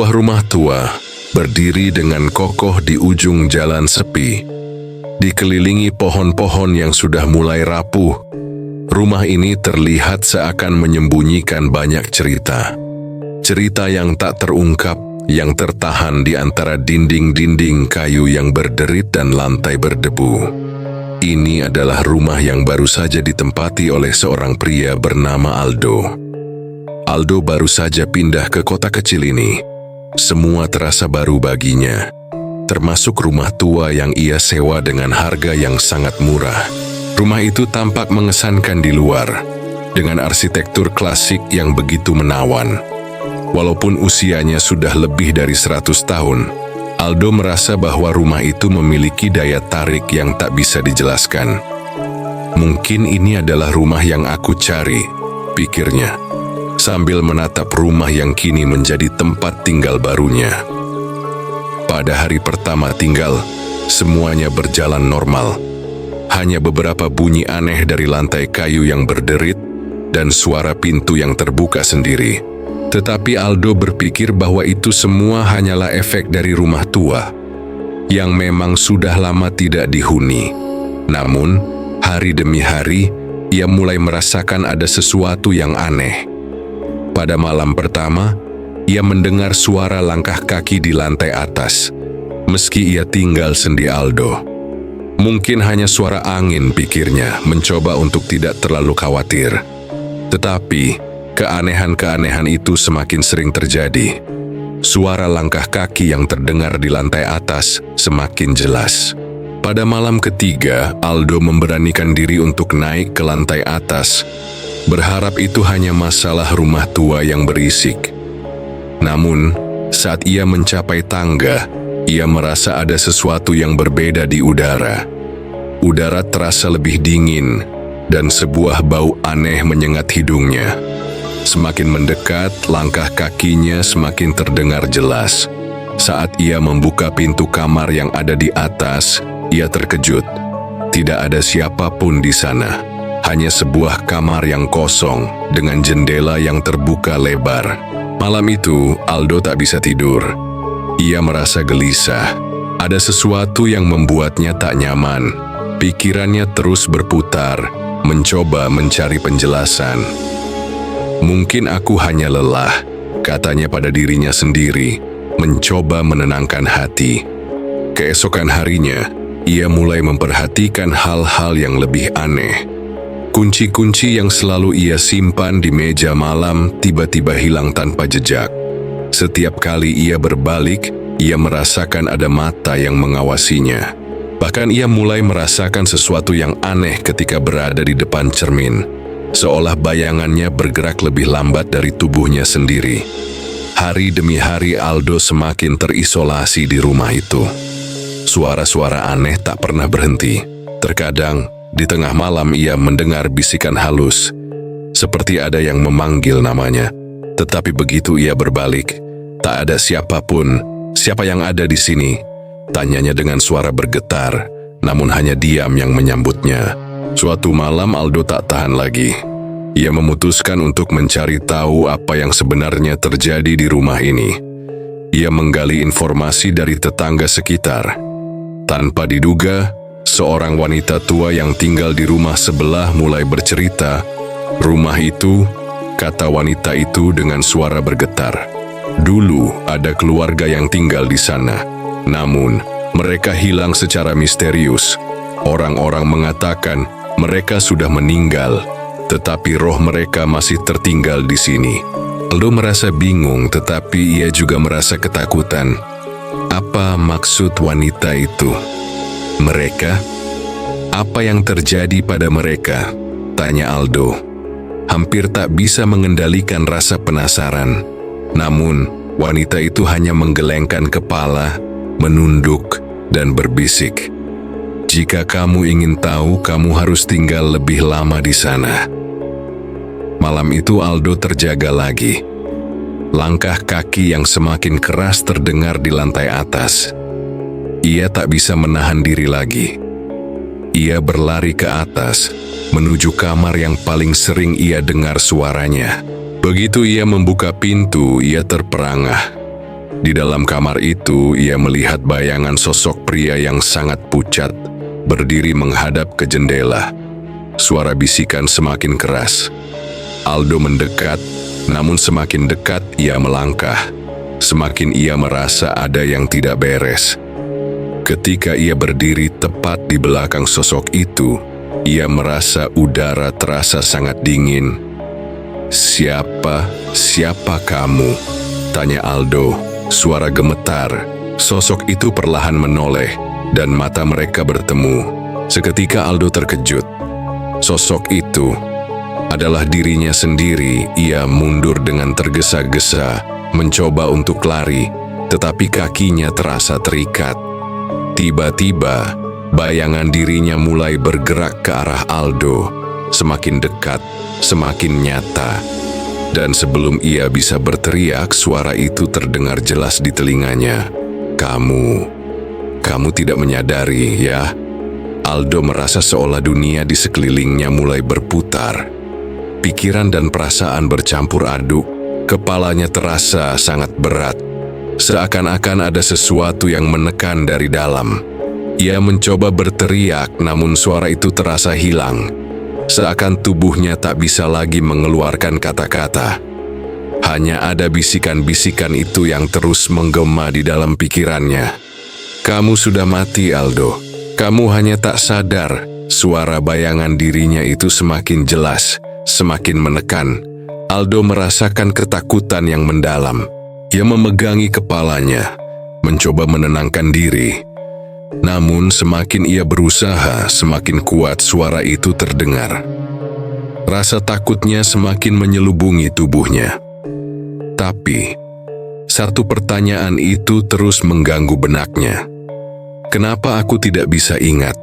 Sebuah rumah tua berdiri dengan kokoh di ujung jalan sepi. Dikelilingi pohon-pohon yang sudah mulai rapuh, rumah ini terlihat seakan menyembunyikan banyak cerita. Cerita yang tak terungkap, yang tertahan di antara dinding-dinding kayu yang berderit dan lantai berdebu. Ini adalah rumah yang baru saja ditempati oleh seorang pria bernama Aldo. Aldo baru saja pindah ke kota kecil ini. Semua terasa baru baginya, termasuk rumah tua yang ia sewa dengan harga yang sangat murah. Rumah itu tampak mengesankan di luar, dengan arsitektur klasik yang begitu menawan. Walaupun usianya sudah lebih dari 100 tahun, Aldo merasa bahwa rumah itu memiliki daya tarik yang tak bisa dijelaskan. Mungkin ini adalah rumah yang aku cari, pikirnya, sambil menatap rumah yang kini menjadi tempat tinggal barunya. Pada hari pertama tinggal, semuanya berjalan normal. Hanya beberapa bunyi aneh dari lantai kayu yang berderit dan suara pintu yang terbuka sendiri. Tetapi Aldo berpikir bahwa itu semua hanyalah efek dari rumah tua yang memang sudah lama tidak dihuni. Namun, hari demi hari, ia mulai merasakan ada sesuatu yang aneh. Pada malam pertama, ia mendengar suara langkah kaki di lantai atas, meski ia tinggal sendiri Aldo. Mungkin hanya suara angin, pikirnya, mencoba untuk tidak terlalu khawatir. Tetapi, keanehan-keanehan itu semakin sering terjadi. Suara langkah kaki yang terdengar di lantai atas semakin jelas. Pada malam ketiga, Aldo memberanikan diri untuk naik ke lantai atas, berharap itu hanya masalah rumah tua yang berisik. Namun, saat ia mencapai tangga, ia merasa ada sesuatu yang berbeda di udara. Udara terasa lebih dingin, dan sebuah bau aneh menyengat hidungnya. Semakin mendekat, langkah kakinya semakin terdengar jelas. Saat ia membuka pintu kamar yang ada di atas, ia terkejut. Tidak ada siapapun di sana. Hanya sebuah kamar yang kosong dengan jendela yang terbuka lebar. Malam itu, Aldo tak bisa tidur. Ia merasa gelisah. Ada sesuatu yang membuatnya tak nyaman. Pikirannya terus berputar, mencoba mencari penjelasan. Mungkin aku hanya lelah, katanya pada dirinya sendiri, mencoba menenangkan hati. Keesokan harinya, ia mulai memperhatikan hal-hal yang lebih aneh. Kunci-kunci yang selalu ia simpan di meja malam tiba-tiba hilang tanpa jejak. Setiap kali ia berbalik, ia merasakan ada mata yang mengawasinya. Bahkan ia mulai merasakan sesuatu yang aneh ketika berada di depan cermin, seolah bayangannya bergerak lebih lambat dari tubuhnya sendiri. Hari demi hari Aldo semakin terisolasi di rumah itu. Suara-suara aneh tak pernah berhenti. Terkadang, di tengah malam ia mendengar bisikan halus, seperti ada yang memanggil namanya. Tetapi begitu ia berbalik, tak ada siapapun. Siapa yang ada di sini? Tanyanya dengan suara bergetar, namun hanya diam yang menyambutnya. Suatu malam Aldo tak tahan lagi. Ia memutuskan untuk mencari tahu apa yang sebenarnya terjadi di rumah ini. Ia menggali informasi dari tetangga sekitar. Tanpa diduga, seorang wanita tua yang tinggal di rumah sebelah mulai bercerita. Rumah itu, kata wanita itu dengan suara bergetar. Dulu ada keluarga yang tinggal di sana. Namun, mereka hilang secara misterius. Orang-orang mengatakan mereka sudah meninggal, tetapi roh mereka masih tertinggal di sini. Aldo merasa bingung, tetapi ia juga merasa ketakutan. Apa maksud wanita itu? Mereka? Apa yang terjadi pada mereka? Tanya Aldo. Hampir tak bisa mengendalikan rasa penasaran. Namun, wanita itu hanya menggelengkan kepala, menunduk, dan berbisik. Jika kamu ingin tahu, kamu harus tinggal lebih lama di sana. Malam itu Aldo terjaga lagi. Langkah kaki yang semakin keras terdengar di lantai atas. Ia tak bisa menahan diri lagi. Ia berlari ke atas, menuju kamar yang paling sering ia dengar suaranya. Begitu ia membuka pintu, ia terperangah. Di dalam kamar itu, ia melihat bayangan sosok pria yang sangat pucat, berdiri menghadap ke jendela. Suara bisikan semakin keras. Aldo mendekat, namun semakin dekat ia melangkah. Semakin ia merasa ada yang tidak beres. Ketika ia berdiri tepat di belakang sosok itu, ia merasa udara terasa sangat dingin. Siapa kamu?" tanya Aldo. Suara gemetar. Sosok itu perlahan menoleh, dan mata mereka bertemu. Seketika Aldo terkejut. Sosok itu adalah dirinya sendiri. Ia mundur dengan tergesa-gesa, mencoba untuk lari, tetapi kakinya terasa terikat. Tiba-tiba, bayangan dirinya mulai bergerak ke arah Aldo, semakin dekat, semakin nyata. Dan sebelum ia bisa berteriak, suara itu terdengar jelas di telinganya. Kamu tidak menyadari, ya?" Aldo merasa seolah dunia di sekelilingnya mulai berputar. Pikiran dan perasaan bercampur aduk. Kepalanya terasa sangat berat. Seakan-akan ada sesuatu yang menekan dari dalam. Ia mencoba berteriak, namun suara itu terasa hilang. Seakan tubuhnya tak bisa lagi mengeluarkan kata-kata. Hanya ada bisikan-bisikan itu yang terus menggema di dalam pikirannya. "Kamu sudah mati, Aldo. Kamu hanya tak sadar." Suara bayangan dirinya itu semakin jelas, semakin menekan. Aldo merasakan ketakutan yang mendalam. Ia memegangi kepalanya, mencoba menenangkan diri. Namun semakin ia berusaha, semakin kuat suara itu terdengar. Rasa takutnya semakin menyelubungi tubuhnya. Tapi, satu pertanyaan itu terus mengganggu benaknya. Kenapa aku tidak bisa ingat?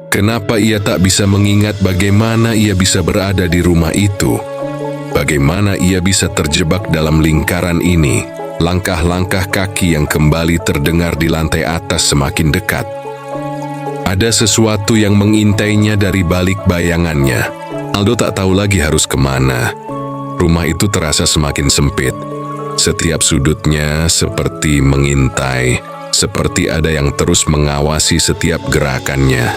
Kenapa ia tak bisa mengingat bagaimana ia bisa berada di rumah itu? Bagaimana ia bisa terjebak dalam lingkaran ini? Langkah-langkah kaki yang kembali terdengar di lantai atas semakin dekat. Ada sesuatu yang mengintainya dari balik bayangannya. Aldo tak tahu lagi harus kemana. Rumah itu terasa semakin sempit. Setiap sudutnya seperti mengintai, seperti ada yang terus mengawasi setiap gerakannya.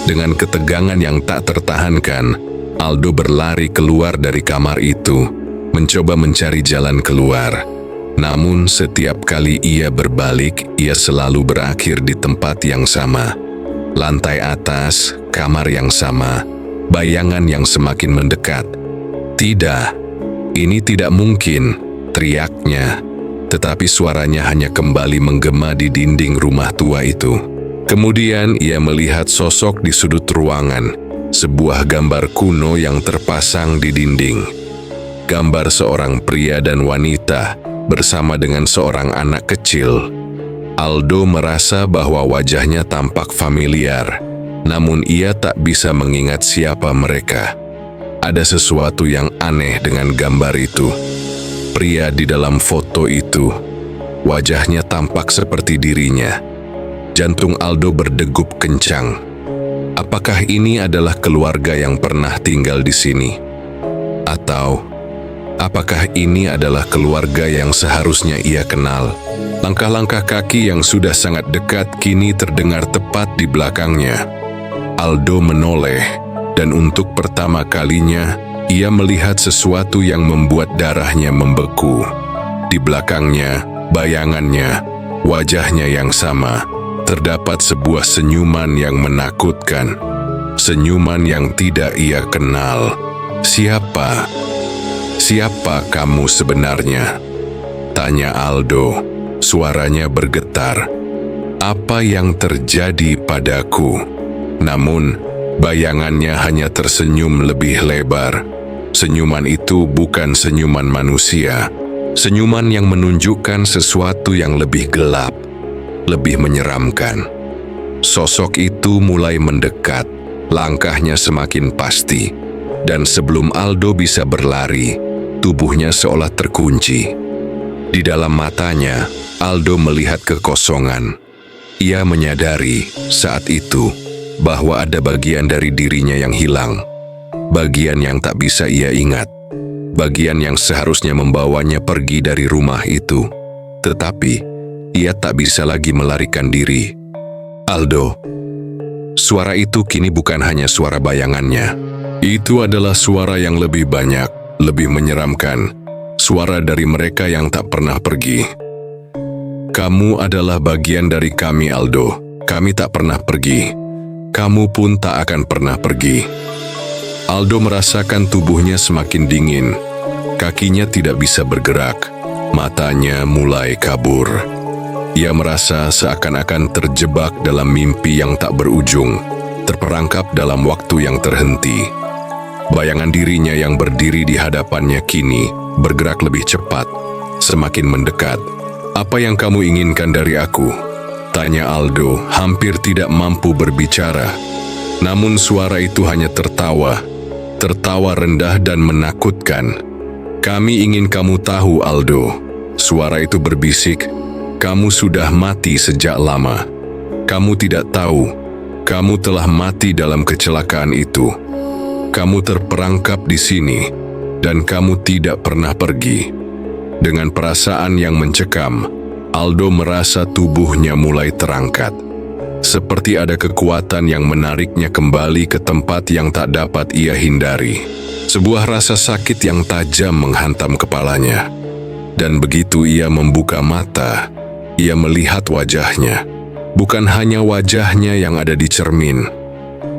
Dengan ketegangan yang tak tertahankan, Aldo berlari keluar dari kamar itu, mencoba mencari jalan keluar. Namun setiap kali ia berbalik, ia selalu berakhir di tempat yang sama. Lantai atas, kamar yang sama, bayangan yang semakin mendekat. "Tidak, ini tidak mungkin," teriaknya. Tetapi suaranya hanya kembali menggema di dinding rumah tua itu. Kemudian ia melihat sosok di sudut ruangan, sebuah gambar kuno yang terpasang di dinding. Gambar seorang pria dan wanita bersama dengan seorang anak kecil. Aldo merasa bahwa wajahnya tampak familiar, namun ia tak bisa mengingat siapa mereka. Ada sesuatu yang aneh dengan gambar itu. Pria di dalam foto itu, wajahnya tampak seperti dirinya. Jantung Aldo berdegup kencang. Apakah ini adalah keluarga yang pernah tinggal di sini? Atau apakah ini adalah keluarga yang seharusnya ia kenal? Langkah-langkah kaki yang sudah sangat dekat kini terdengar tepat di belakangnya. Aldo menoleh, dan untuk pertama kalinya, ia melihat sesuatu yang membuat darahnya membeku. Di belakangnya, bayangannya, wajahnya yang sama, terdapat sebuah senyuman yang menakutkan. Senyuman yang tidak ia kenal. Siapa kamu sebenarnya? Tanya Aldo. Suaranya bergetar. Apa yang terjadi padaku? Namun, bayangannya hanya tersenyum lebih lebar. Senyuman itu bukan senyuman manusia. Senyuman yang menunjukkan sesuatu yang lebih gelap, lebih menyeramkan. Sosok itu mulai mendekat. Langkahnya semakin pasti. Dan sebelum Aldo bisa berlari, tubuhnya seolah terkunci. Di dalam matanya, Aldo melihat kekosongan. Ia menyadari saat itu bahwa ada bagian dari dirinya yang hilang. Bagian yang tak bisa ia ingat. Bagian yang seharusnya membawanya pergi dari rumah itu. tetapi ia tak bisa lagi melarikan diri. Aldo. Suara itu kini bukan hanya suara bayangannya. Itu adalah suara yang lebih banyak, lebih menyeramkan. Suara dari mereka yang tak pernah pergi. Kamu adalah bagian dari kami, Aldo. Kami tak pernah pergi. Kamu pun tak akan pernah pergi. Aldo merasakan tubuhnya semakin dingin. Kakinya tidak bisa bergerak. Matanya mulai kabur. Ia merasa seakan-akan terjebak dalam mimpi yang tak berujung, terperangkap dalam waktu yang terhenti. Bayangan dirinya yang berdiri di hadapannya kini bergerak lebih cepat, semakin mendekat. "Apa yang kamu inginkan dari aku?" tanya Aldo, hampir tidak mampu berbicara. Namun suara itu hanya tertawa rendah dan menakutkan. "Kami ingin kamu tahu, Aldo," suara itu berbisik, "kamu sudah mati sejak lama. Kamu tidak tahu, kamu telah mati dalam kecelakaan itu. Kamu terperangkap di sini, dan kamu tidak pernah pergi." Dengan perasaan yang mencekam, Aldo merasa tubuhnya mulai terangkat. Seperti ada kekuatan yang menariknya kembali ke tempat yang tak dapat ia hindari. Sebuah rasa sakit yang tajam menghantam kepalanya. Dan begitu ia membuka mata, ia melihat wajahnya. Bukan hanya wajahnya yang ada di cermin,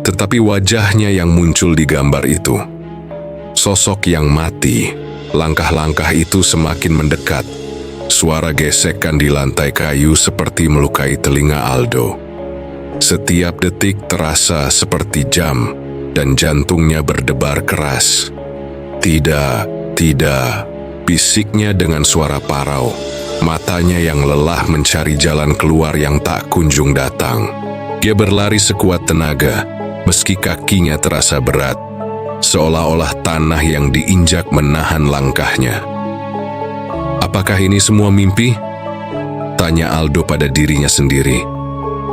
tetapi wajahnya yang muncul di gambar itu. Sosok yang mati. Langkah-langkah itu semakin mendekat. Suara gesekan di lantai kayu seperti melukai telinga Aldo. Setiap detik terasa seperti jam, dan jantungnya berdebar keras. Tidak, bisiknya dengan suara parau. Matanya yang lelah mencari jalan keluar yang tak kunjung datang. Dia berlari sekuat tenaga, meski kakinya terasa berat, seolah-olah tanah yang diinjak menahan langkahnya. "Apakah ini semua mimpi?" tanya Aldo pada dirinya sendiri.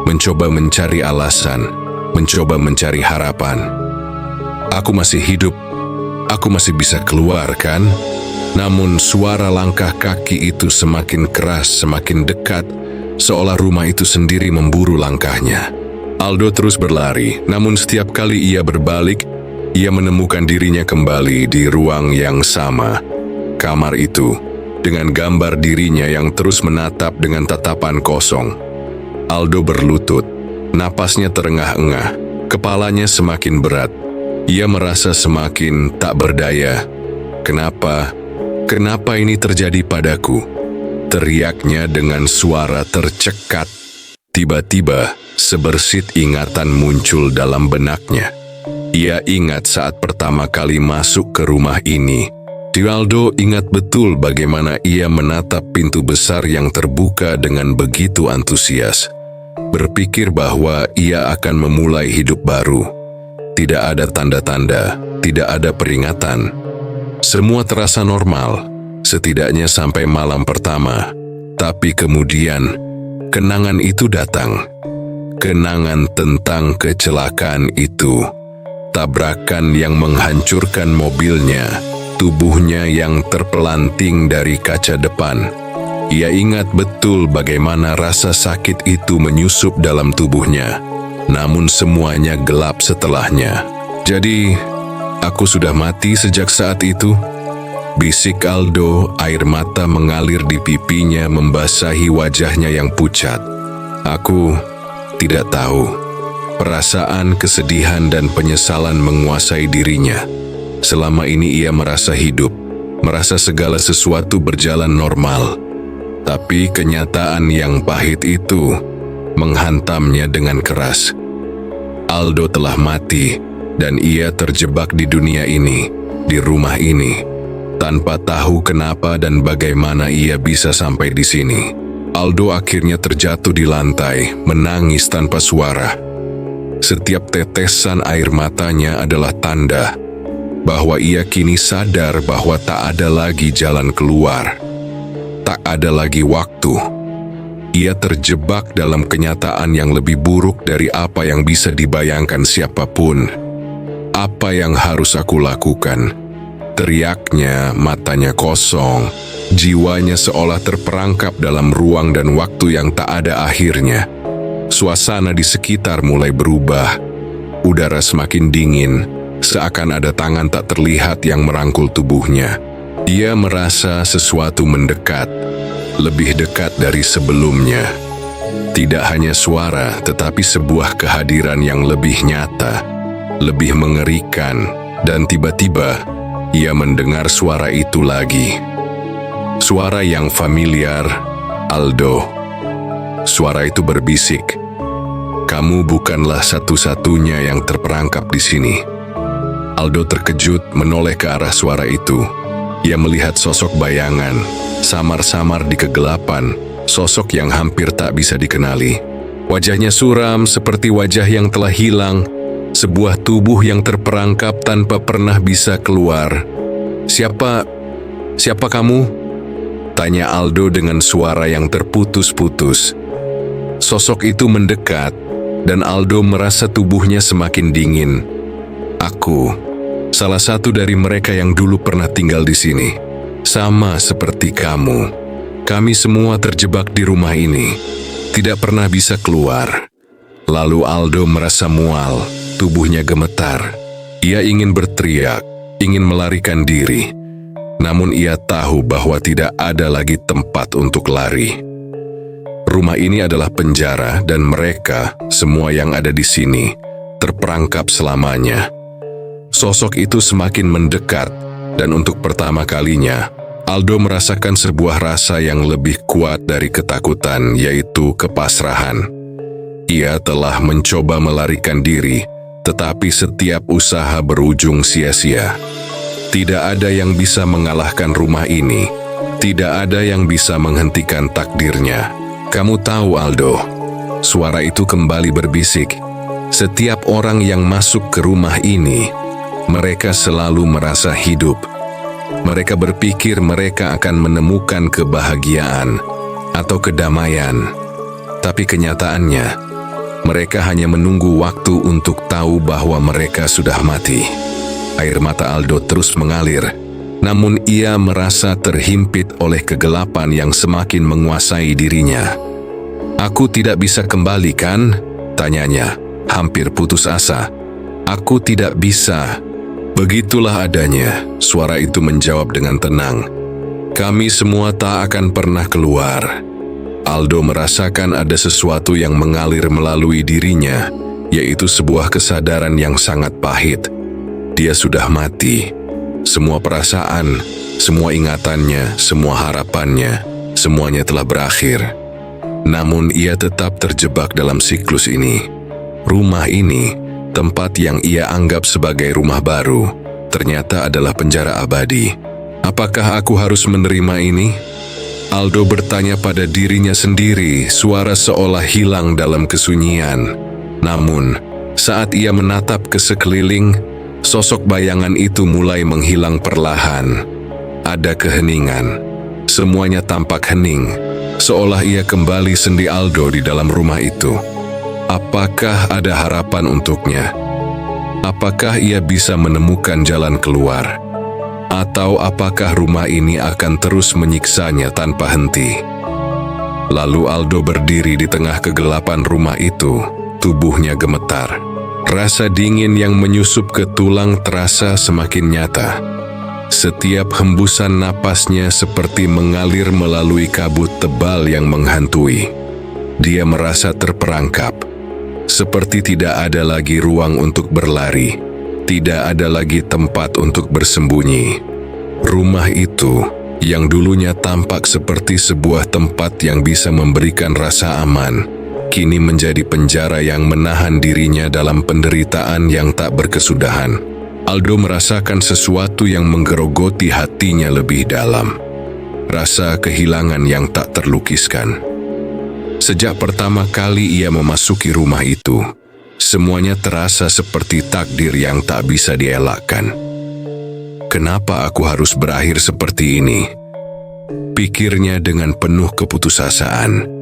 Mencoba mencari alasan, mencoba mencari harapan. "Aku masih hidup, aku masih bisa keluar, kan?" Namun suara langkah kaki itu semakin keras, semakin dekat, seolah rumah itu sendiri memburu langkahnya. Aldo terus berlari, namun setiap kali ia berbalik, ia menemukan dirinya kembali di ruang yang sama. Kamar itu, dengan gambar dirinya yang terus menatap dengan tatapan kosong. Aldo berlutut, napasnya terengah-engah, kepalanya semakin berat. Ia merasa semakin tak berdaya. Kenapa ini terjadi padaku?" teriaknya dengan suara tercekat. Tiba-tiba, sebersit ingatan muncul dalam benaknya. Ia ingat saat pertama kali masuk ke rumah ini. Aldo ingat betul bagaimana ia menatap pintu besar yang terbuka dengan begitu antusias. Berpikir bahwa ia akan memulai hidup baru. Tidak ada tanda-tanda, tidak ada peringatan. Semua terasa normal, setidaknya sampai malam pertama. Tapi kemudian, kenangan itu datang. Kenangan tentang kecelakaan itu. Tabrakan yang menghancurkan mobilnya, tubuhnya yang terpelanting dari kaca depan. Ia ingat betul bagaimana rasa sakit itu menyusup dalam tubuhnya. Namun semuanya gelap setelahnya. "Jadi, aku sudah mati sejak saat itu?" bisik Aldo, air mata mengalir di pipinya membasahi wajahnya yang pucat. "Aku tidak tahu." Perasaan kesedihan dan penyesalan menguasai dirinya. Selama ini ia merasa hidup, merasa segala sesuatu berjalan normal. Tapi kenyataan yang pahit itu menghantamnya dengan keras. Aldo telah mati, dan ia terjebak di dunia ini, di rumah ini, tanpa tahu kenapa dan bagaimana ia bisa sampai di sini. Aldo akhirnya terjatuh di lantai, menangis tanpa suara. Setiap tetesan air matanya adalah tanda bahwa ia kini sadar bahwa tak ada lagi jalan keluar. Tak ada lagi waktu. Ia terjebak dalam kenyataan yang lebih buruk dari apa yang bisa dibayangkan siapapun. "Apa yang harus aku lakukan?" teriaknya, matanya kosong, Jiwanya seolah terperangkap dalam ruang dan waktu yang tak ada akhirnya. Suasana di sekitar mulai berubah. Udara semakin dingin, seakan ada tangan tak terlihat yang merangkul tubuhnya. Ia merasa sesuatu mendekat, lebih dekat dari sebelumnya. Tidak hanya suara, tetapi sebuah kehadiran yang lebih nyata, lebih mengerikan, dan tiba-tiba ia mendengar suara itu lagi. Suara yang familiar, Aldo. Suara itu berbisik, "Kamu bukanlah satu-satunya yang terperangkap di sini." Aldo terkejut menoleh ke arah suara itu. Ia melihat sosok bayangan, samar-samar di kegelapan, sosok yang hampir tak bisa dikenali. Wajahnya suram seperti wajah yang telah hilang, sebuah tubuh yang terperangkap tanpa pernah bisa keluar. Siapa kamu?" tanya Aldo dengan suara yang terputus-putus. Sosok itu mendekat, dan Aldo merasa tubuhnya semakin dingin. "Aku, salah satu dari mereka yang dulu pernah tinggal di sini. Sama seperti kamu. Kami semua terjebak di rumah ini, tidak pernah bisa keluar." Lalu Aldo merasa mual, tubuhnya gemetar. Ia ingin berteriak, ingin melarikan diri. Namun ia tahu bahwa tidak ada lagi tempat untuk lari. Rumah ini adalah penjara dan mereka, semua yang ada di sini, terperangkap selamanya. Sosok itu semakin mendekat, dan untuk pertama kalinya, Aldo merasakan sebuah rasa yang lebih kuat dari ketakutan, yaitu kepasrahan. Ia telah mencoba melarikan diri, tetapi setiap usaha berujung sia-sia. Tidak ada yang bisa mengalahkan rumah ini. Tidak ada yang bisa menghentikan takdirnya. "Kamu tahu, Aldo," suara itu kembali berbisik, "setiap orang yang masuk ke rumah ini, mereka selalu merasa hidup. Mereka berpikir mereka akan menemukan kebahagiaan atau kedamaian. Tapi kenyataannya, mereka hanya menunggu waktu untuk tahu bahwa mereka sudah mati." Air mata Aldo terus mengalir, namun ia merasa terhimpit oleh kegelapan yang semakin menguasai dirinya. "Aku tidak bisa kembali, kan?" tanyanya, hampir putus asa. "Aku tidak bisa." "Begitulah adanya," suara itu menjawab dengan tenang. "Kami semua tak akan pernah keluar." Aldo merasakan ada sesuatu yang mengalir melalui dirinya, yaitu sebuah kesadaran yang sangat pahit. Dia sudah mati. Semua perasaan, semua ingatannya, semua harapannya, semuanya telah berakhir. Namun ia tetap terjebak dalam siklus ini. Rumah ini, tempat yang ia anggap sebagai rumah baru, ternyata adalah penjara abadi. Apakah aku harus menerima ini? Aldo bertanya pada dirinya sendiri, suara seolah hilang dalam kesunyian. Namun, saat ia menatap ke sekeliling, sosok bayangan itu mulai menghilang perlahan. Ada keheningan. Semuanya tampak hening, seolah ia kembali sendi Aldo di dalam rumah itu. Apakah ada harapan untuknya? Apakah ia bisa menemukan jalan keluar? Atau apakah rumah ini akan terus menyiksanya tanpa henti? Lalu Aldo berdiri di tengah kegelapan rumah itu, tubuhnya gemetar. Rasa dingin yang menyusup ke tulang terasa semakin nyata. Setiap hembusan napasnya seperti mengalir melalui kabut tebal yang menghantui. Dia merasa terperangkap, seperti tidak ada lagi ruang untuk berlari, tidak ada lagi tempat untuk bersembunyi. Rumah itu, yang dulunya tampak seperti sebuah tempat yang bisa memberikan rasa aman, kini menjadi penjara yang menahan dirinya dalam penderitaan yang tak berkesudahan. Aldo merasakan sesuatu yang menggerogoti hatinya lebih dalam. Rasa kehilangan yang tak terlukiskan. Sejak pertama kali ia memasuki rumah itu, semuanya terasa seperti takdir yang tak bisa dielakkan. "Kenapa aku harus berakhir seperti ini?" pikirnya dengan penuh keputusasaan.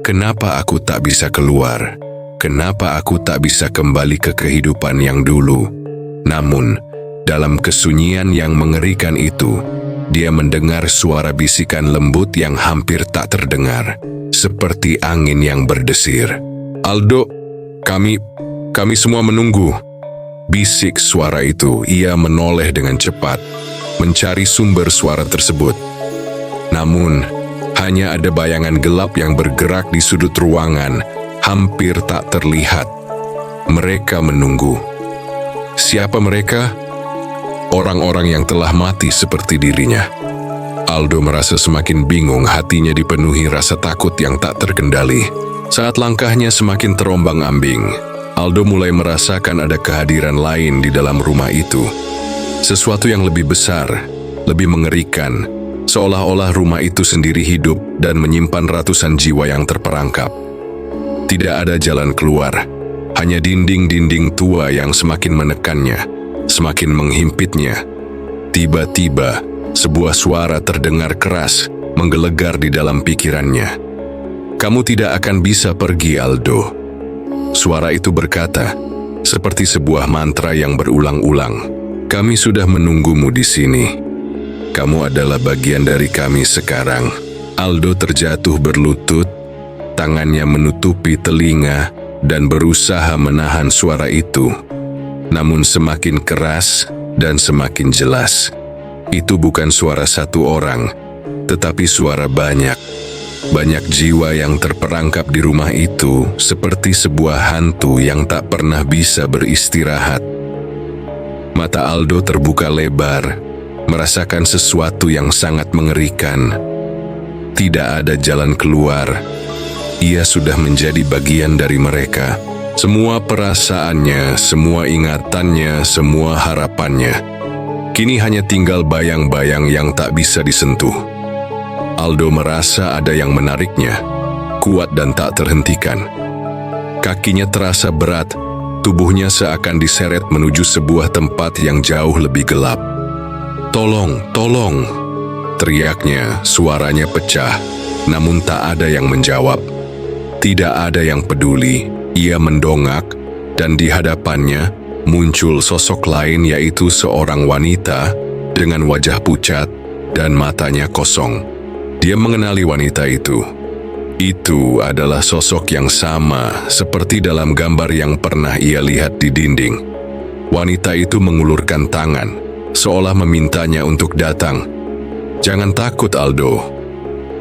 Kenapa aku tak bisa keluar? Kenapa aku tak bisa kembali ke kehidupan yang dulu? Namun, dalam kesunyian yang mengerikan itu, dia mendengar suara bisikan lembut yang hampir tak terdengar, seperti angin yang berdesir. "Aldo, kami semua menunggu," bisik suara itu. Ia menoleh dengan cepat, mencari sumber suara tersebut. Namun, hanya ada bayangan gelap yang bergerak di sudut ruangan, hampir tak terlihat. Mereka menunggu. Siapa mereka? Orang-orang yang telah mati seperti dirinya. Aldo merasa semakin bingung, hatinya dipenuhi rasa takut yang tak terkendali. Saat langkahnya semakin terombang-ambing, Aldo mulai merasakan ada kehadiran lain di dalam rumah itu. Sesuatu yang lebih besar, lebih mengerikan, seolah-olah rumah itu sendiri hidup dan menyimpan ratusan jiwa yang terperangkap. Tidak ada jalan keluar, hanya dinding-dinding tua yang semakin menekannya, semakin menghimpitnya. Tiba-tiba, sebuah suara terdengar keras, menggelegar di dalam pikirannya. "Kamu tidak akan bisa pergi, Aldo." Suara itu berkata, seperti sebuah mantra yang berulang-ulang. "Kami sudah menunggumu di sini. Kamu adalah bagian dari kami sekarang." Aldo terjatuh berlutut, tangannya menutupi telinga dan berusaha menahan suara itu. Namun semakin keras dan semakin jelas. Itu bukan suara satu orang, tetapi suara banyak. Banyak jiwa yang terperangkap di rumah itu, seperti sebuah hantu yang tak pernah bisa beristirahat. Mata Aldo terbuka lebar, merasakan sesuatu yang sangat mengerikan. Tidak ada jalan keluar. Ia sudah menjadi bagian dari mereka. Semua perasaannya, semua ingatannya, semua harapannya, kini hanya tinggal bayang-bayang yang tak bisa disentuh. Aldo merasa ada yang menariknya, kuat dan tak terhentikan. Kakinya terasa berat, tubuhnya seakan diseret menuju sebuah tempat yang jauh lebih gelap. "Tolong, tolong!" teriaknya, suaranya pecah, namun tak ada yang menjawab. Tidak ada yang peduli. Ia mendongak, dan di hadapannya muncul sosok lain, yaitu seorang wanita dengan wajah pucat dan matanya kosong. Dia mengenali wanita itu. Itu adalah sosok yang sama seperti dalam gambar yang pernah ia lihat di dinding. Wanita itu mengulurkan tangan, seolah memintanya untuk datang. "Jangan takut, Aldo."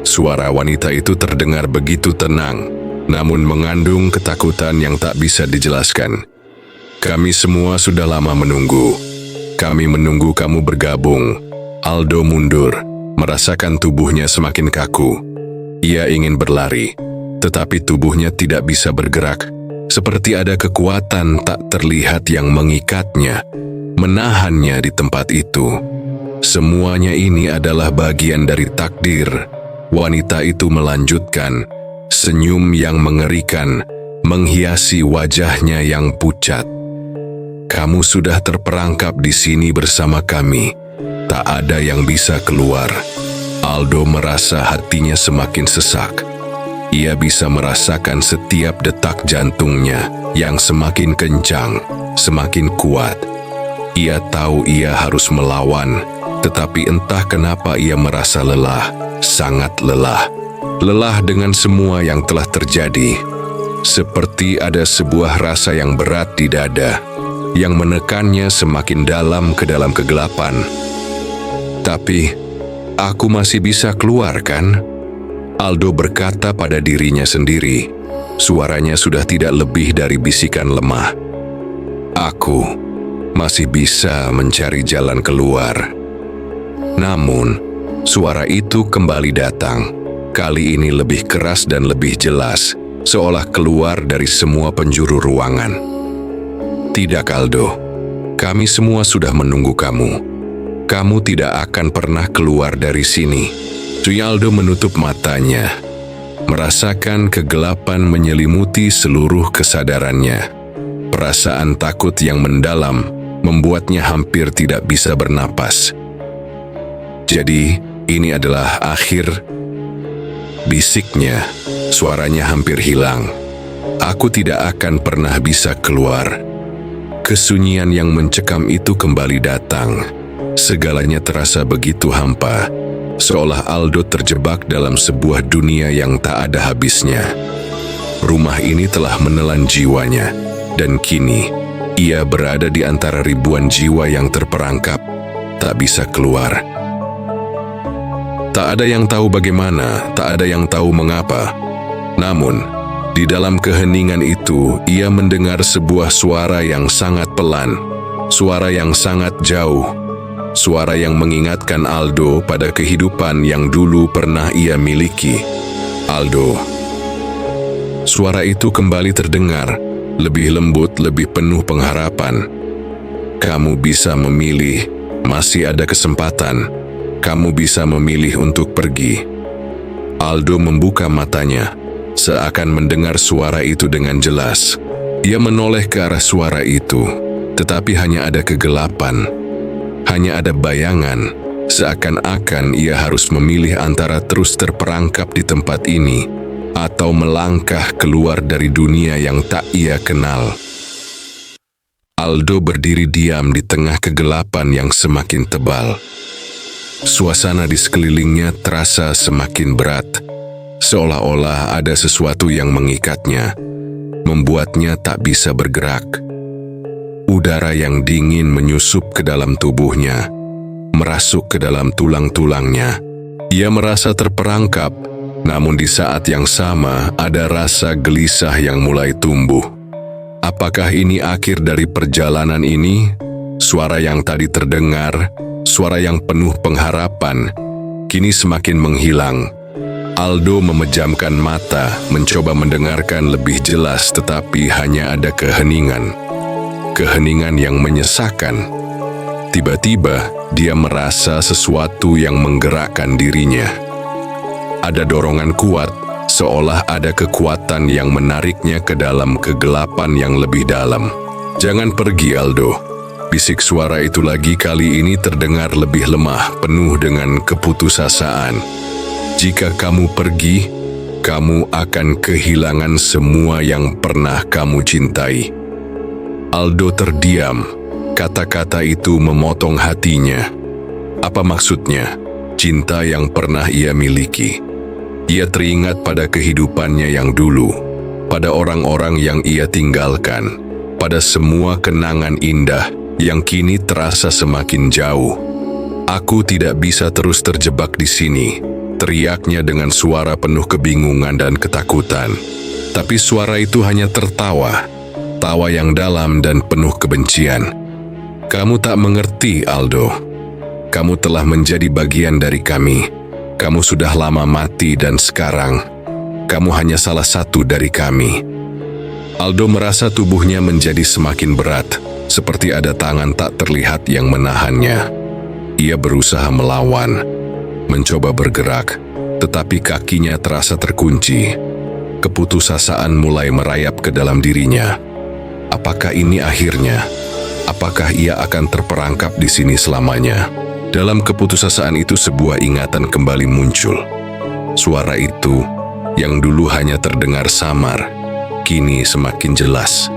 Suara wanita itu terdengar begitu tenang, namun mengandung ketakutan yang tak bisa dijelaskan. "Kami semua sudah lama menunggu. Kami menunggu kamu bergabung." Aldo mundur, merasakan tubuhnya semakin kaku. Ia ingin berlari, tetapi tubuhnya tidak bisa bergerak. Seperti ada kekuatan tak terlihat yang mengikatnya, menahannya di tempat itu. Semuanya ini adalah bagian dari takdir. Wanita itu melanjutkan, senyum yang mengerikan menghiasi wajahnya yang pucat. "Kamu sudah terperangkap di sini bersama kami. Tak ada yang bisa keluar." Aldo merasa hatinya semakin sesak. Ia bisa merasakan setiap detak jantungnya yang semakin kencang, semakin kuat. Ia tahu ia harus melawan, tetapi entah kenapa ia merasa lelah, sangat lelah. Lelah dengan semua yang telah terjadi. Seperti ada sebuah rasa yang berat di dada, yang menekannya semakin dalam ke dalam kegelapan. "Tapi, aku masih bisa keluar, kan?" Aldo berkata pada dirinya sendiri. Suaranya sudah tidak lebih dari bisikan lemah. "Aku masih bisa mencari jalan keluar." Namun, suara itu kembali datang. Kali ini lebih keras dan lebih jelas, seolah keluar dari semua penjuru ruangan. "Tidak, Aldo. Kami semua sudah menunggu kamu. Kamu tidak akan pernah keluar dari sini." Aldo menutup matanya, merasakan kegelapan menyelimuti seluruh kesadarannya. Perasaan takut yang mendalam membuatnya hampir tidak bisa bernapas. "Jadi, ini adalah akhir," bisiknya. Suaranya hampir hilang. "Aku tidak akan pernah bisa keluar." Kesunyian yang mencekam itu kembali datang. Segalanya terasa begitu hampa, seolah Aldo terjebak dalam sebuah dunia yang tak ada habisnya. Rumah ini telah menelan jiwanya, dan kini ia berada di antara ribuan jiwa yang terperangkap, tak bisa keluar. Tak ada yang tahu bagaimana, tak ada yang tahu mengapa. Namun, di dalam keheningan itu, ia mendengar sebuah suara yang sangat pelan, suara yang sangat jauh, suara yang mengingatkan Aldo pada kehidupan yang dulu pernah ia miliki. Aldo. Suara itu kembali terdengar, lebih lembut, lebih penuh pengharapan. Kamu bisa memilih, masih ada kesempatan. Kamu bisa memilih untuk pergi. Aldo membuka matanya, seakan mendengar suara itu dengan jelas. Ia menoleh ke arah suara itu, tetapi hanya ada kegelapan. Hanya ada bayangan, seakan-akan ia harus memilih antara terus terperangkap di tempat ini, atau melangkah keluar dari dunia yang tak ia kenal. Aldo berdiri diam di tengah kegelapan yang semakin tebal. Suasana di sekelilingnya terasa semakin berat, seolah-olah ada sesuatu yang mengikatnya, membuatnya tak bisa bergerak. Udara yang dingin menyusup ke dalam tubuhnya, merasuk ke dalam tulang-tulangnya. Ia merasa terperangkap, namun di saat yang sama ada rasa gelisah yang mulai tumbuh. Apakah ini akhir dari perjalanan ini? Suara yang tadi terdengar, suara yang penuh pengharapan, kini semakin menghilang. Aldo memejamkan mata, mencoba mendengarkan lebih jelas, tetapi hanya ada keheningan. Keheningan yang menyesakan. Tiba-tiba, dia merasa sesuatu yang menggerakkan dirinya. Ada dorongan kuat, seolah ada kekuatan yang menariknya ke dalam kegelapan yang lebih dalam. "Jangan pergi, Aldo." Bisik suara itu lagi, kali ini terdengar lebih lemah, penuh dengan keputusasaan. "Jika kamu pergi, kamu akan kehilangan semua yang pernah kamu cintai." Aldo terdiam. Kata-kata itu memotong hatinya. Apa maksudnya? Cinta yang pernah ia miliki. Ia teringat pada kehidupannya yang dulu, pada orang-orang yang ia tinggalkan, pada semua kenangan indah yang kini terasa semakin jauh. "Aku tidak bisa terus terjebak di sini," teriaknya dengan suara penuh kebingungan dan ketakutan. Tapi suara itu hanya tertawa, tawa yang dalam dan penuh kebencian. "Kamu tak mengerti, Aldo. Kamu telah menjadi bagian dari kami. Kamu sudah lama mati dan sekarang, kamu hanya salah satu dari kami." Aldo merasa tubuhnya menjadi semakin berat, seperti ada tangan tak terlihat yang menahannya. Ia berusaha melawan, mencoba bergerak, tetapi kakinya terasa terkunci. Keputusasaan mulai merayap ke dalam dirinya. Apakah ini akhirnya? Apakah ia akan terperangkap di sini selamanya? Dalam keputusasaan itu sebuah ingatan kembali muncul. Suara itu, yang dulu hanya terdengar samar, kini semakin jelas.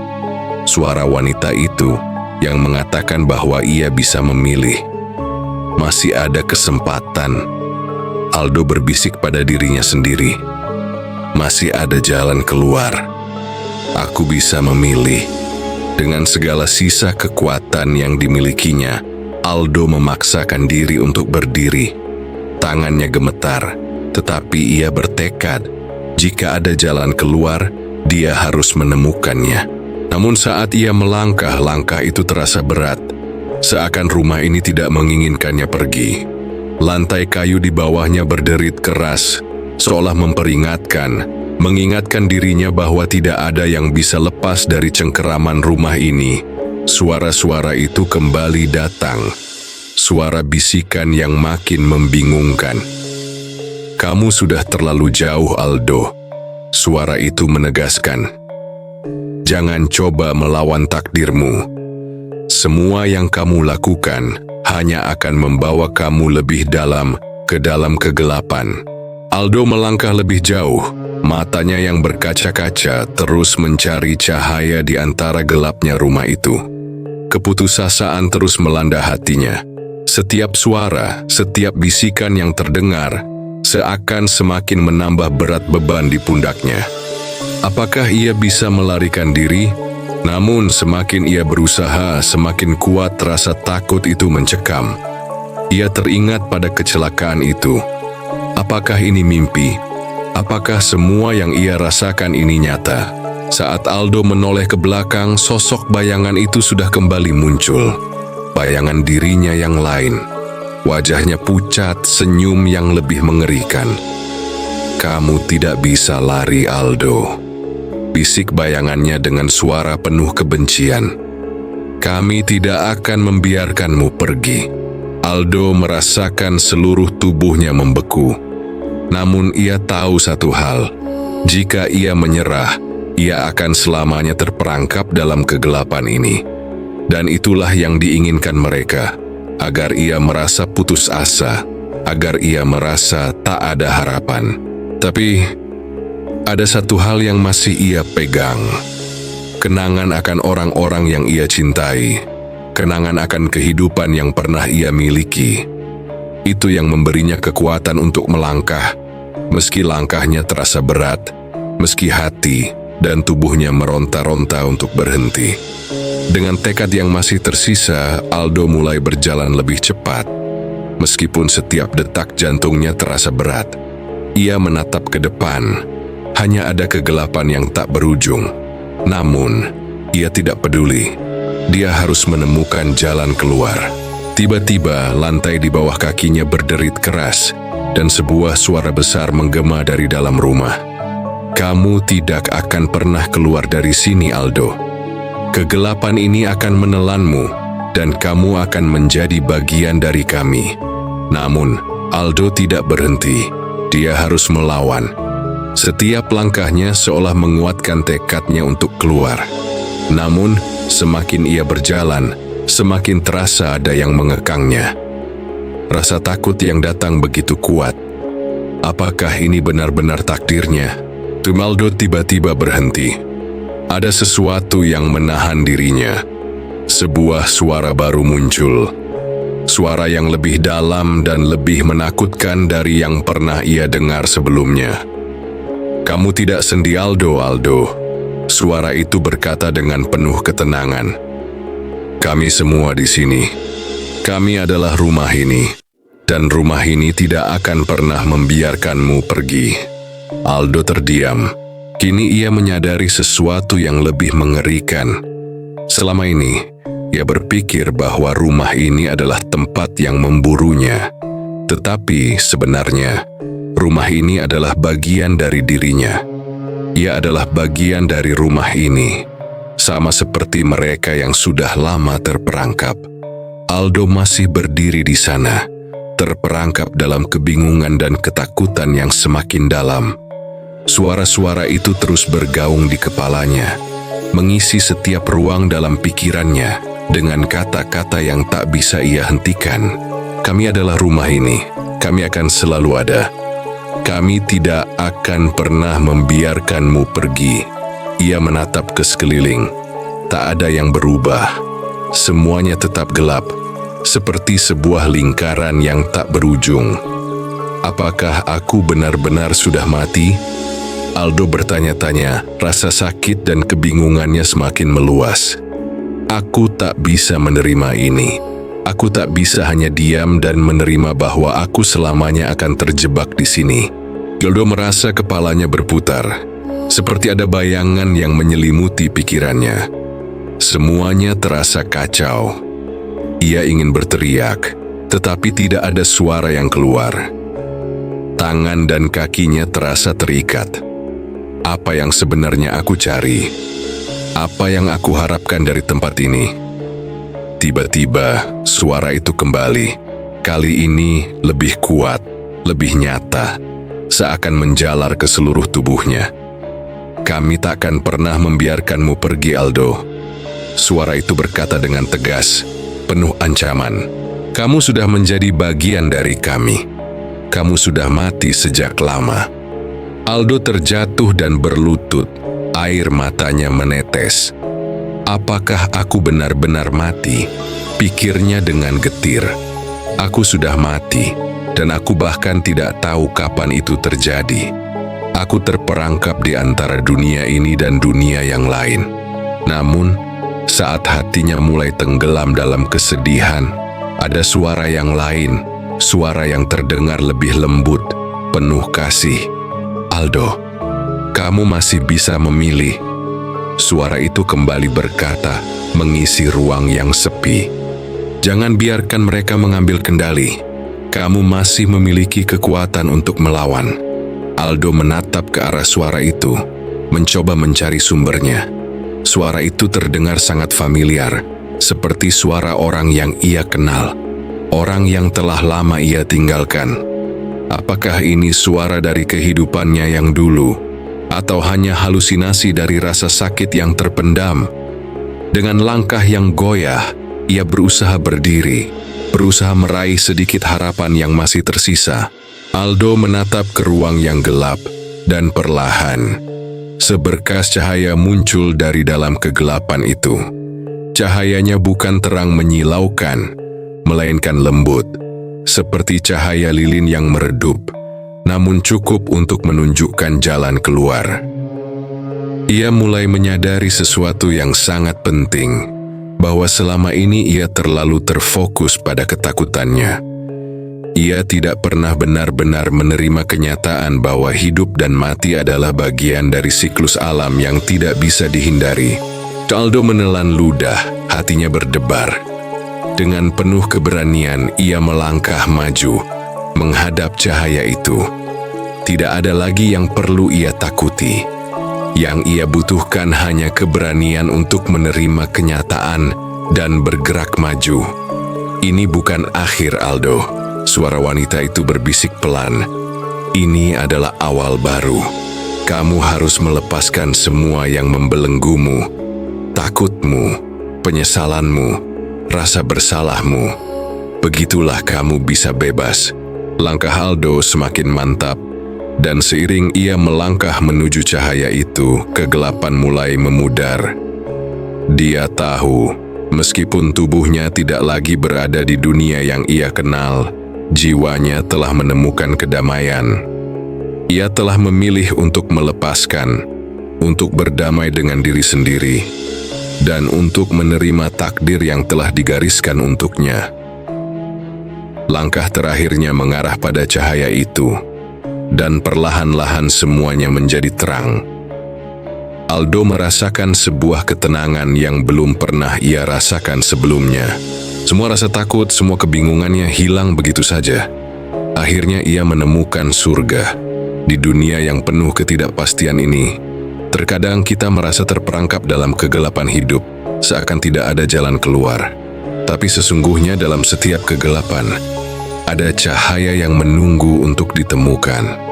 Suara wanita itu yang mengatakan bahwa ia bisa memilih. Masih ada kesempatan. Aldo berbisik pada dirinya sendiri. Masih ada jalan keluar. Aku bisa memilih. Dengan segala sisa kekuatan yang dimilikinya, Aldo memaksakan diri untuk berdiri. Tangannya gemetar, tetapi ia bertekad, jika ada jalan keluar, dia harus menemukannya. Namun saat ia melangkah, langkah itu terasa berat, seakan rumah ini tidak menginginkannya pergi. Lantai kayu di bawahnya berderit keras, seolah mengingatkan dirinya bahwa tidak ada yang bisa lepas dari cengkeraman rumah ini. Suara-suara itu kembali datang, suara bisikan yang makin membingungkan. "Kamu sudah terlalu jauh, Aldo," suara itu menegaskan. "Jangan coba melawan takdirmu. Semua yang kamu lakukan hanya akan membawa kamu lebih dalam ke dalam kegelapan." Aldo melangkah lebih jauh, matanya yang berkaca-kaca terus mencari cahaya di antara gelapnya rumah itu. Keputusasaan terus melanda hatinya, Setiap suara, setiap bisikan yang terdengar, seakan semakin menambah berat beban di pundaknya. Apakah ia bisa melarikan diri? Namun semakin ia berusaha, semakin kuat rasa takut itu mencekam. Ia teringat pada kecelakaan itu. Apakah ini mimpi? Apakah semua yang ia rasakan ini nyata? Saat Aldo menoleh ke belakang, sosok bayangan itu sudah kembali muncul. Bayangan dirinya yang lain. Wajahnya pucat, senyum yang lebih mengerikan. "Kamu tidak bisa lari, Aldo," bisik bayangannya dengan suara penuh kebencian. "Kami tidak akan membiarkanmu pergi." Aldo merasakan seluruh tubuhnya membeku. Namun ia tahu satu hal, jika ia menyerah, ia akan selamanya terperangkap dalam kegelapan ini. Dan itulah yang diinginkan mereka, agar ia merasa putus asa, agar ia merasa tak ada harapan. Tapi ada satu hal yang masih ia pegang. Kenangan akan orang-orang yang ia cintai. Kenangan akan kehidupan yang pernah ia miliki. Itu yang memberinya kekuatan untuk melangkah, meski langkahnya terasa berat, meski hati dan tubuhnya meronta-ronta untuk berhenti. Dengan tekad yang masih tersisa, Aldo mulai berjalan lebih cepat. Meskipun setiap detak jantungnya terasa berat, ia menatap ke depan. Hanya ada kegelapan yang tak berujung. Namun, ia tidak peduli. Dia harus menemukan jalan keluar. Tiba-tiba, lantai di bawah kakinya berderit keras, dan sebuah suara besar menggema dari dalam rumah. "Kamu tidak akan pernah keluar dari sini, Aldo. Kegelapan ini akan menelanmu, dan kamu akan menjadi bagian dari kami." Namun, Aldo tidak berhenti. Dia harus melawan. Setiap langkahnya seolah menguatkan tekadnya untuk keluar. Namun, semakin ia berjalan, semakin terasa ada yang mengekangnya. Rasa takut yang datang begitu kuat. Apakah ini benar-benar takdirnya? Aldo tiba-tiba berhenti. Ada sesuatu yang menahan dirinya. Sebuah suara baru muncul. Suara yang lebih dalam dan lebih menakutkan dari yang pernah ia dengar sebelumnya. "Kamu tidak sendiri, Aldo." Suara itu berkata dengan penuh ketenangan. "Kami semua di sini. Kami adalah rumah ini. Dan rumah ini tidak akan pernah membiarkanmu pergi." Aldo terdiam. Kini ia menyadari sesuatu yang lebih mengerikan. Selama ini, ia berpikir bahwa rumah ini adalah tempat yang memburunya. Tetapi sebenarnya, rumah ini adalah bagian dari dirinya. Ia adalah bagian dari rumah ini, sama seperti mereka yang sudah lama terperangkap. Aldo masih berdiri di sana, terperangkap dalam kebingungan dan ketakutan yang semakin dalam. Suara-suara itu terus bergaung di kepalanya, mengisi setiap ruang dalam pikirannya dengan kata-kata yang tak bisa ia hentikan. "Kami adalah rumah ini, kami akan selalu ada. Kami tidak akan pernah membiarkanmu pergi." Ia menatap ke sekeliling. Tak ada yang berubah. Semuanya tetap gelap, seperti sebuah lingkaran yang tak berujung. "Apakah aku benar-benar sudah mati?" Aldo bertanya-tanya, rasa sakit dan kebingungannya semakin meluas. "Aku tak bisa menerima ini. Aku tak bisa hanya diam dan menerima bahwa aku selamanya akan terjebak di sini." Aldo merasa kepalanya berputar, seperti ada bayangan yang menyelimuti pikirannya. Semuanya terasa kacau. Ia ingin berteriak, tetapi tidak ada suara yang keluar. Tangan dan kakinya terasa terikat. Apa yang sebenarnya aku cari? Apa yang aku harapkan dari tempat ini? Tiba-tiba, suara itu kembali. Kali ini lebih kuat, lebih nyata, seakan menjalar ke seluruh tubuhnya. "Kami takkan pernah membiarkanmu pergi, Aldo." Suara itu berkata dengan tegas, penuh ancaman. "Kamu sudah menjadi bagian dari kami. Kamu sudah mati sejak lama." Aldo terjatuh dan berlutut, air matanya menetes. "Apakah aku benar-benar mati?" pikirnya dengan getir. Aku sudah mati, dan aku bahkan tidak tahu kapan itu terjadi. Aku terperangkap di antara dunia ini dan dunia yang lain. Namun, saat hatinya mulai tenggelam dalam kesedihan, ada suara yang lain, suara yang terdengar lebih lembut, penuh kasih. "Aldo, kamu masih bisa memilih." Suara itu kembali berkata, mengisi ruang yang sepi. "Jangan biarkan mereka mengambil kendali. Kamu masih memiliki kekuatan untuk melawan." Aldo menatap ke arah suara itu, mencoba mencari sumbernya. Suara itu terdengar sangat familiar, seperti suara orang yang ia kenal, orang yang telah lama ia tinggalkan. Apakah ini suara dari kehidupannya yang dulu, atau hanya halusinasi dari rasa sakit yang terpendam? Dengan langkah yang goyah, ia berusaha berdiri, berusaha meraih sedikit harapan yang masih tersisa. Aldo menatap ke ruang yang gelap, dan perlahan, seberkas cahaya muncul dari dalam kegelapan itu. Cahayanya bukan terang menyilaukan, melainkan lembut, seperti cahaya lilin yang meredup, namun cukup untuk menunjukkan jalan keluar. Ia mulai menyadari sesuatu yang sangat penting, bahwa selama ini ia terlalu terfokus pada ketakutannya. Ia tidak pernah benar-benar menerima kenyataan bahwa hidup dan mati adalah bagian dari siklus alam yang tidak bisa dihindari. Aldo menelan ludah, hatinya berdebar. Dengan penuh keberanian, ia melangkah maju, menghadap cahaya itu. Tidak ada lagi yang perlu ia takuti. Yang ia butuhkan hanya keberanian untuk menerima kenyataan dan bergerak maju. "Ini bukan akhir, Aldo," suara wanita itu berbisik pelan. "Ini adalah awal baru. Kamu harus melepaskan semua yang membelenggumu, takutmu, penyesalanmu, rasa bersalahmu. Begitulah kamu bisa bebas." Langkah Aldo semakin mantap, dan seiring ia melangkah menuju cahaya itu, kegelapan mulai memudar. Dia tahu, meskipun tubuhnya tidak lagi berada di dunia yang ia kenal, jiwanya telah menemukan kedamaian. Ia telah memilih untuk melepaskan, untuk berdamai dengan diri sendiri, dan untuk menerima takdir yang telah digariskan untuknya. Langkah terakhirnya mengarah pada cahaya itu, dan perlahan-lahan semuanya menjadi terang. Aldo merasakan sebuah ketenangan yang belum pernah ia rasakan sebelumnya. Semua rasa takut, semua kebingungannya hilang begitu saja. Akhirnya ia menemukan surga. Di dunia yang penuh ketidakpastian ini, terkadang kita merasa terperangkap dalam kegelapan hidup, seakan tidak ada jalan keluar. Tapi sesungguhnya dalam setiap kegelapan, ada cahaya yang menunggu untuk ditemukan.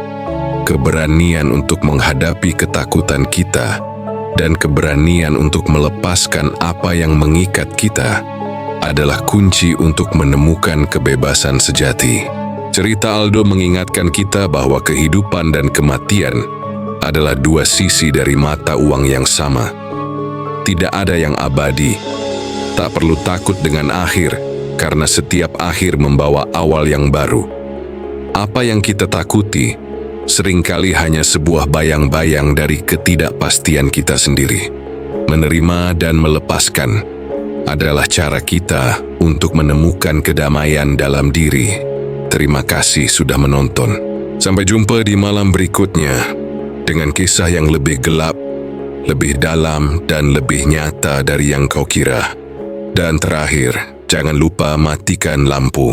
Keberanian untuk menghadapi ketakutan kita, dan keberanian untuk melepaskan apa yang mengikat kita, adalah kunci untuk menemukan kebebasan sejati. Cerita Aldo mengingatkan kita bahwa kehidupan dan kematian adalah dua sisi dari mata uang yang sama. Tidak ada yang abadi. Tak perlu takut dengan akhir, karena setiap akhir membawa awal yang baru. Apa yang kita takuti seringkali hanya sebuah bayang-bayang dari ketidakpastian kita sendiri. Menerima dan melepaskan adalah cara kita untuk menemukan kedamaian dalam diri. Terima kasih sudah menonton. Sampai jumpa di malam berikutnya dengan kisah yang lebih gelap, lebih dalam, dan lebih nyata dari yang kau kira. Dan terakhir, jangan lupa matikan lampu.